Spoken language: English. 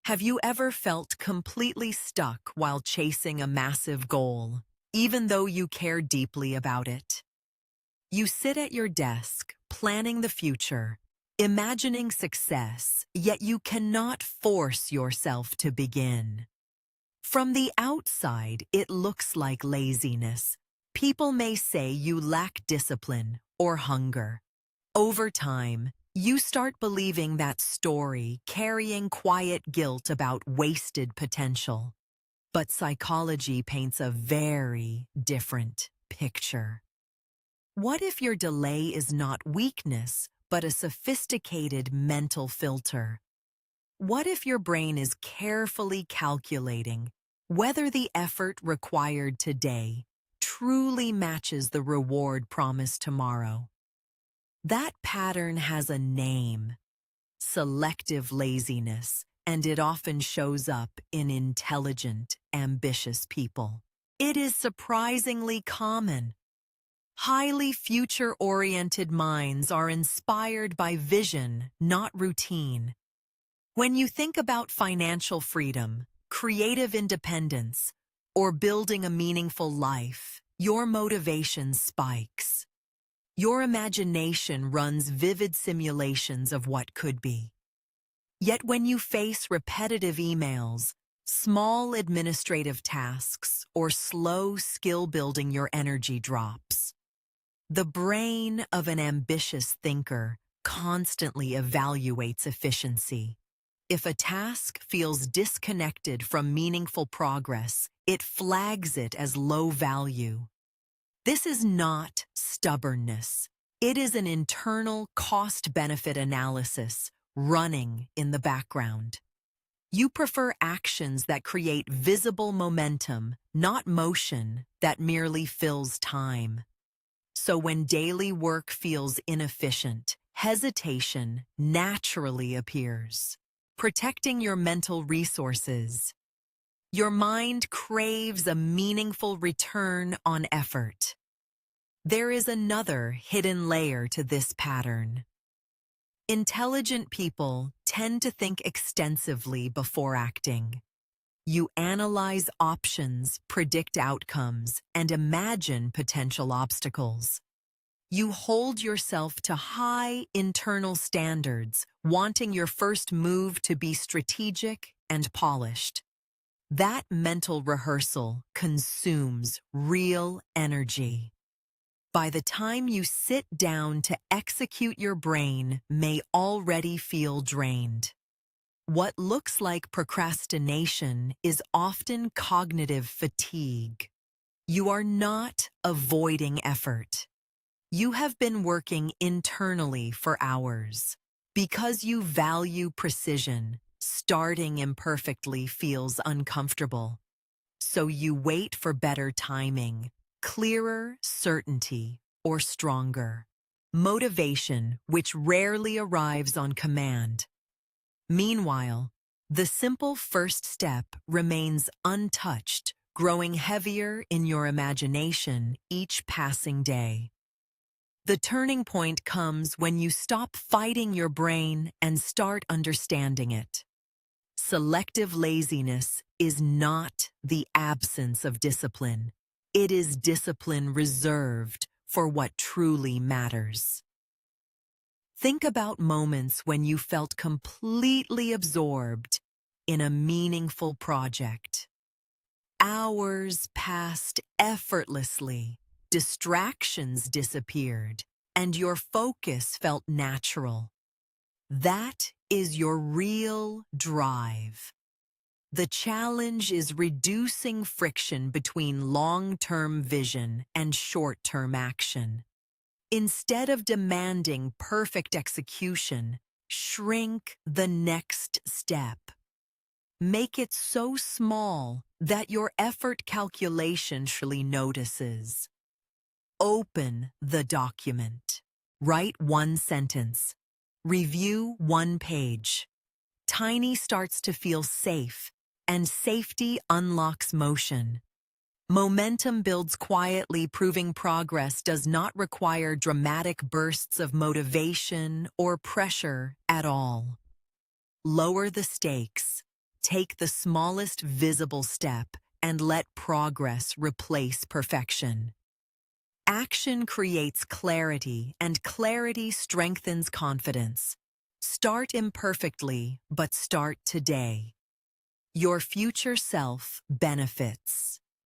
Have you ever felt completely stuck while chasing a massive goal, even though you care deeply about it? You sit at your desk, planning the future, imagining success, yet you cannot force yourself to begin. From the outside, it looks like laziness. People may say you lack discipline or hunger. Over time, you start believing that story, carrying quiet guilt about wasted potential. But psychology paints a very different picture. What if your delay is not weakness, but a sophisticated mental filter? What if your brain is carefully calculating whether the effort required today truly matches the reward promised tomorrow? That pattern has a name: selective laziness, and it often shows up in intelligent, ambitious people. It is surprisingly common. Highly future-oriented minds are inspired by vision, not routine. When you think about financial freedom, creative independence, or building a meaningful life, your motivation spikes. Your imagination runs vivid simulations of what could be. Yet when you face repetitive emails, small administrative tasks, or slow skill building, your energy drops. The brain of an ambitious thinker constantly evaluates efficiency. If a task feels disconnected from meaningful progress, it flags it as low value. This is not stubbornness. It is an internal cost-benefit analysis running in the background. You prefer actions that create visible momentum, not motion that merely fills time. So when daily work feels inefficient, hesitation naturally appears. Protecting your mental resources. Your mind craves a meaningful return on effort. There is another hidden layer to this pattern. Intelligent people tend to think extensively before acting. You analyze options, predict outcomes, and imagine potential obstacles. You hold yourself to high internal standards, wanting your first move to be strategic and polished. That mental rehearsal consumes real energy. By the time you sit down to execute, your brain may already feel drained. What looks like procrastination is often cognitive fatigue. You are not avoiding effort. You have been working internally for hours. Because you value precision, starting imperfectly feels uncomfortable. So you wait for better timing, clearer certainty, or stronger motivation, which rarely arrives on command. Meanwhile, the simple first step remains untouched, growing heavier in your imagination each passing day. The turning point comes when you stop fighting your brain and start understanding it. Selective laziness is not the absence of discipline. It is discipline reserved for what truly matters. Think about moments when you felt completely absorbed in a meaningful project. Hours passed effortlessly, distractions disappeared, and your focus felt natural. That is your real drive. The challenge is reducing friction between long-term vision and short-term action. Instead of demanding perfect execution, shrink the next step. Make it so small that your effort calculation surely notices. Open the document. Write one sentence. Review one page. Tiny starts to feel safe, and safety unlocks motion. Momentum builds quietly, proving progress does not require dramatic bursts of motivation or pressure at all. Lower the stakes. Take the smallest visible step and let progress replace perfection. Action creates clarity, and clarity strengthens confidence. Start imperfectly, but start today. Your future self benefits.